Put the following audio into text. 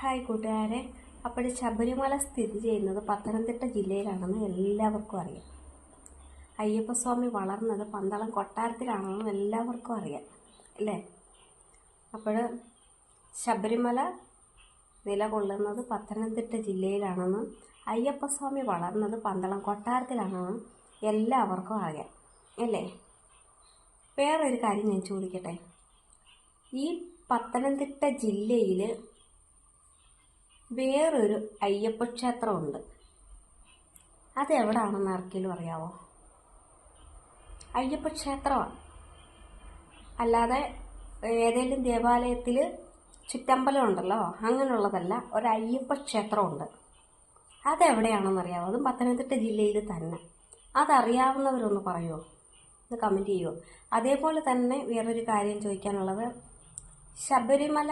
Hi കൂട്ടുകാരെ. അപ്പോൾ ശബരിമല സ്ഥിതി ചെയ്യുന്നത് പത്തനംതിട്ട ജില്ലയിലാണെന്ന് എല്ലാവർക്കും അറിയാം. അയ്യപ്പസ്വാമി വളർന്നത് പന്തളം കൊട്ടാരത്തിലാണെന്നും എല്ലാവർക്കും അറിയാം അല്ലേ. അപ്പോൾ ശബരിമല നിലകൊള്ളുന്നത് പത്തനംതിട്ട ജില്ലയിലാണെന്നും അയ്യപ്പസ്വാമി വളർന്നത് പന്തളം കൊട്ടാരത്തിലാണെന്നും എല്ലാവർക്കും അറിയാം അല്ലേ. വേറൊരു കാര്യം ഞാൻ ചോദിക്കട്ടെ. ഈ പത്തനംതിട്ട ജില്ലയിൽ വേറൊരു അയ്യപ്പ ക്ഷേത്രമുണ്ട്. അതെവിടാണെന്ന് ആർക്കെങ്കിലും അറിയാവോ? അയ്യപ്പ ക്ഷേത്രമാണ്, അല്ലാതെ ഏതെങ്കിലും ദേവാലയത്തിൽ ചുറ്റമ്പലം ഉണ്ടല്ലോ അങ്ങനെയുള്ളതല്ല. ഒരു അയ്യപ്പ ക്ഷേത്രമുണ്ട്. അതെവിടെയാണെന്നറിയാവോ? അതും പത്തനംതിട്ട ജില്ലയിൽ തന്നെ. അതറിയാവുന്നവരൊന്ന് പറയുമോ? ഒന്ന് കമൻറ്റ് ചെയ്യുമോ? അതേപോലെ തന്നെ വേറൊരു കാര്യം ചോദിക്കാനുള്ളത്, ശബരിമല